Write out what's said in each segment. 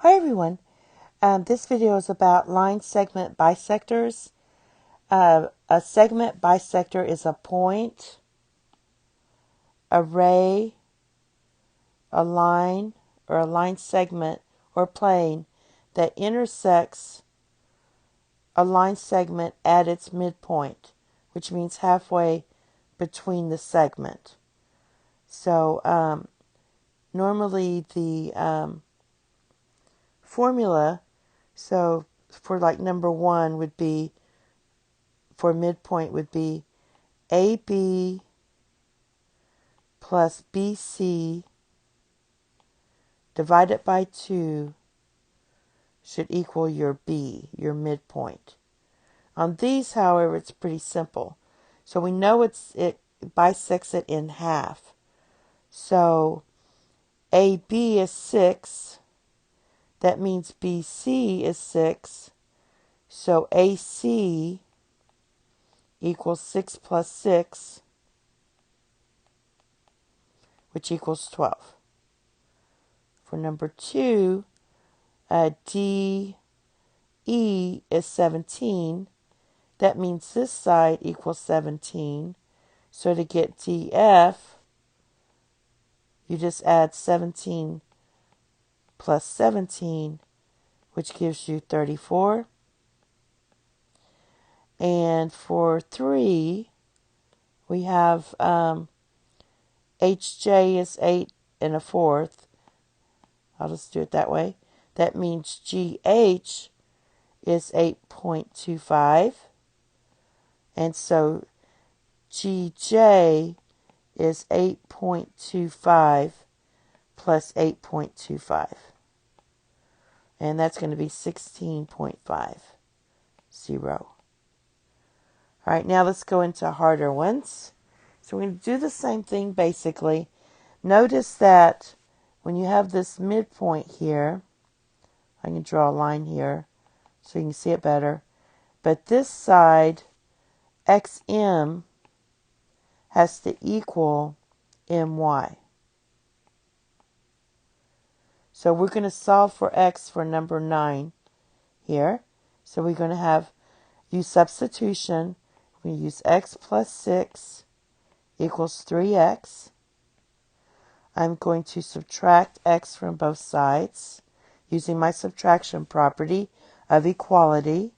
Hi everyone. This video is about line segment bisectors. A segment bisector is a point, a ray, a line, or a line segment or plane that intersects a line segment at its midpoint, which means halfway between the segment. So normally the formula, so for like number one would be, for midpoint would be AB plus BC divided by 2 should equal your B, your midpoint. On these, however, it's pretty simple. So we know it bisects it in half. So AB is 6. That means BC is 6. So AC equals 6 plus 6, which equals 12. For number 2, DE is 17. That means this side equals 17. So to get DF, you just add 17 plus 17, which gives you 34. And for 3, we have HJ is 8 1/4. I'll just do it that way. That means GH is 8.25. And so GJ is 8.25 plus 8.25. And that's going to be 16.50. All right, now let's go into harder ones. So we're going to do the same thing basically. Notice that when you have this midpoint here, I can draw a line here so you can see it better. But this side, XM, has to equal MY. So we're going to solve for X for number 9 here. So we're going to use substitution. We use X plus 6 equals 3X. I'm going to subtract X from both sides using my subtraction property of equality.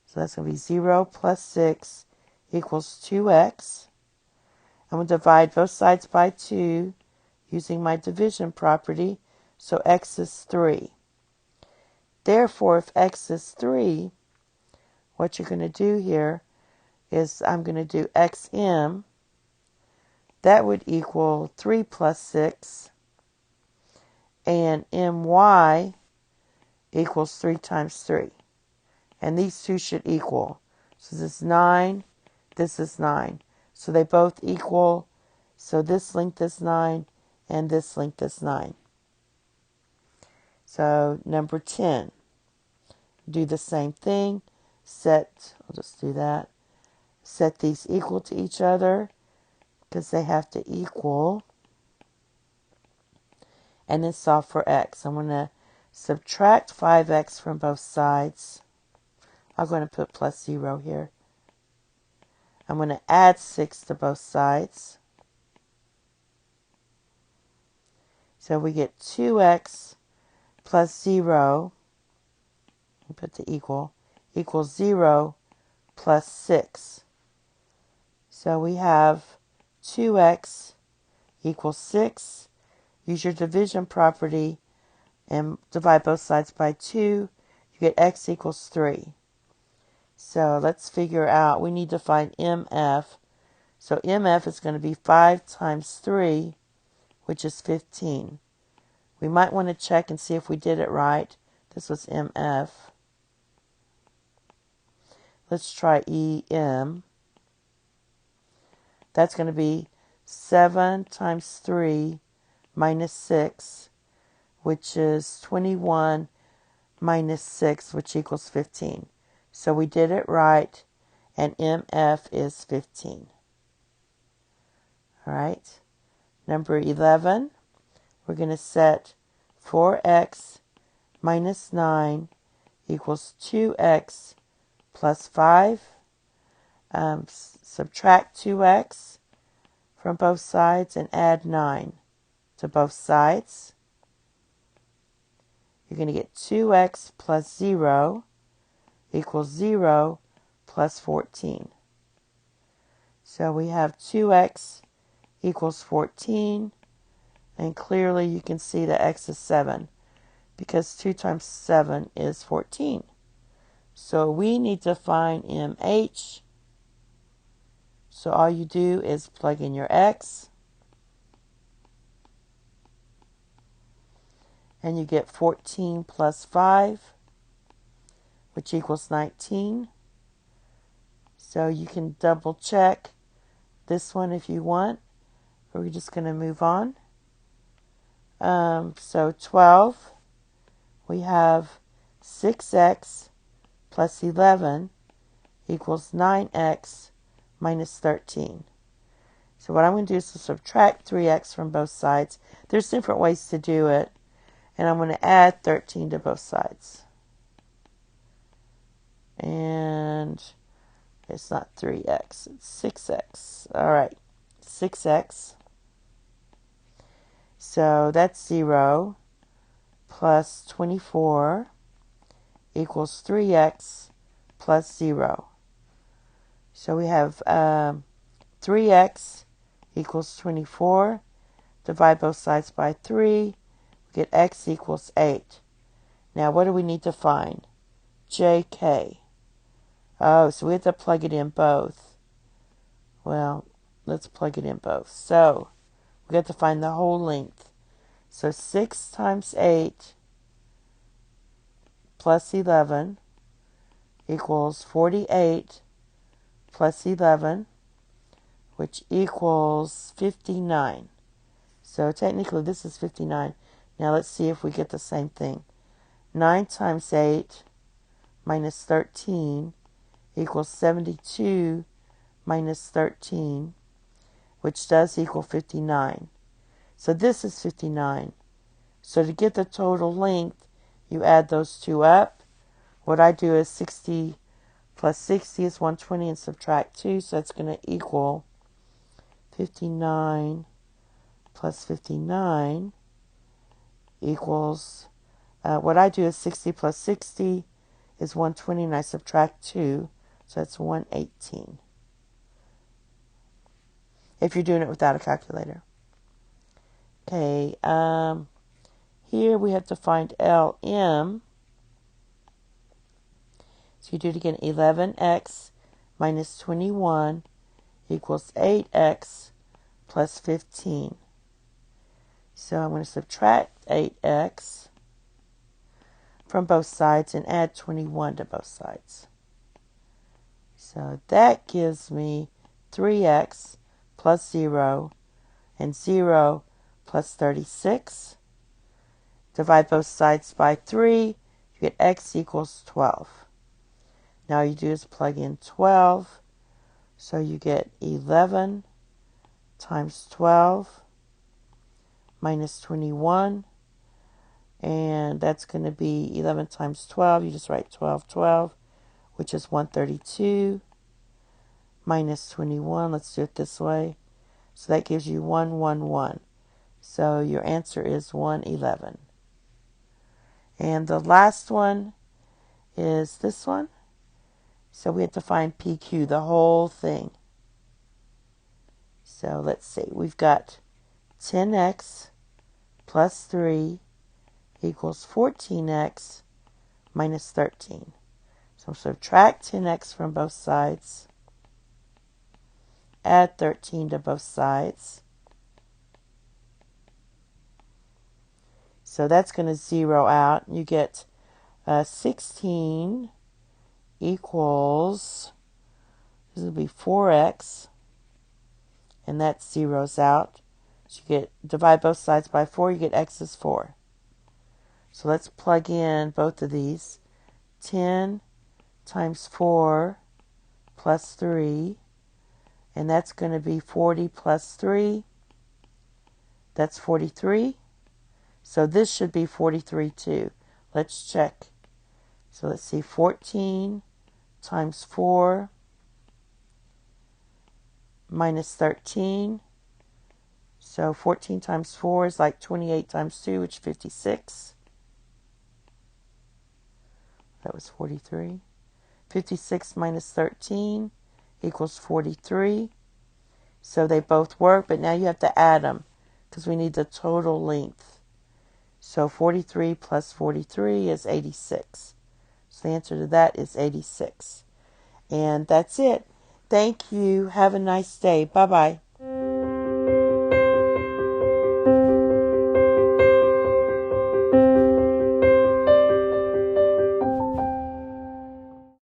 So that's going to be 0 plus 6 equals 2X. I'm going to divide both sides by 2 using my division property. So X is 3. Therefore, if X is 3, what you're going to do here is I'm going to do XM. That would equal 3 plus 6. And MY equals 3 times 3. And these two should equal. So this is 9, this is 9. So they both equal. So this length is 9, and this length is 9. So number 10. Do the same thing. I'll just do that. Set these equal to each other because they have to equal. And then solve for X. I'm going to subtract 5X from both sides. I'm going to put plus 0 here. I'm going to add 6 to both sides. So we get 2X plus 0. Put the equals 0 plus 6. So we have 2X equals 6. Use your division property and divide both sides by 2. You get X equals 3. So let's figure out, we need to find MF. So MF is going to be 5 times 3, which is 15. We might want to check and see if we did it right. This was MF. Let's try EM. That's going to be 7 times 3 minus 6, which is 21 minus 6, which equals 15. So we did it right, and MF is 15. All right. Number 11, we're going to set 4X minus 9 equals 2x plus 5. Subtract 2x from both sides and add 9 to both sides. You're going to get 2x plus 0 equals 0 plus 14. So we have 2x equals 14, and clearly you can see that x is 7 because 2 times 7 is 14. So we need to find MH. So all you do is plug in your x, and you get 14 plus 5, which equals 19. So you can double check this one if you want. We're just going to move on. So 12, we have 6x plus 11 equals 9x minus 13. So what I'm going to do is to subtract 3x from both sides. There's different ways to do it. And I'm going to add 13 to both sides. And it's not 3x, it's 6x. All right, 6x. So that's 0 plus 24 equals 3x plus 0. So we have 3x equals 24. Divide both sides by 3. Get x equals 8. Now what do we need to find? JK. Oh, so we have to plug it in both. Well, let's plug it in both. So we have to find the whole length. So 6 times 8 plus 11 equals 48 plus 11, which equals 59. So technically this is 59. Now let's see if we get the same thing. 9 times 8 minus 13 equals 72 minus 13, which does equal 59. So this is 59. So to get the total length, you add those two up. What I do is 60 plus 60 is 120 and subtract 2, so that's going to equal 59 plus 59 equals, what I do is 60 plus 60 is 120 and I subtract 2, so that's 118. If you're doing it without a calculator. Okay, here we have to find LM. So you do it again, 11x minus 21 equals 8x plus 15. So I'm going to subtract 8x from both sides and add 21 to both sides. So that gives me 3x plus 0 and 0 plus 36. Divide both sides by 3, you get x equals 12. Now you do is plug in 12, so you get 11 times 12 minus 21, and that's going to be 11 times 12. You just write 12, which is 132 minus 21. Let's do it this way. So that gives you 111. So your answer is 111. And the last one is this one. So we have to find PQ, the whole thing. So let's see. We've got 10x plus 3 equals 14x minus 13. So subtract 10x from both sides. Add 13 to both sides. So that's going to zero out. You get 16 equals, this will be 4x, and that zeroes out. So you get, divide both sides by 4, you get x is 4. So let's plug in both of these. 10 times 4 plus 3, and that's going to be 40 plus 3. That's 43. So this should be 43 too. Let's check. So let's see, 14 times 4 minus 13. So 14 times 4 is like 28 times 2, which is 56. That was 43. 56 minus 13 equals 43. So they both work, but now you have to add them because we need the total length. So 43 plus 43 is 86. So the answer to that is 86. And that's it. Thank you. Have a nice day. Bye-bye.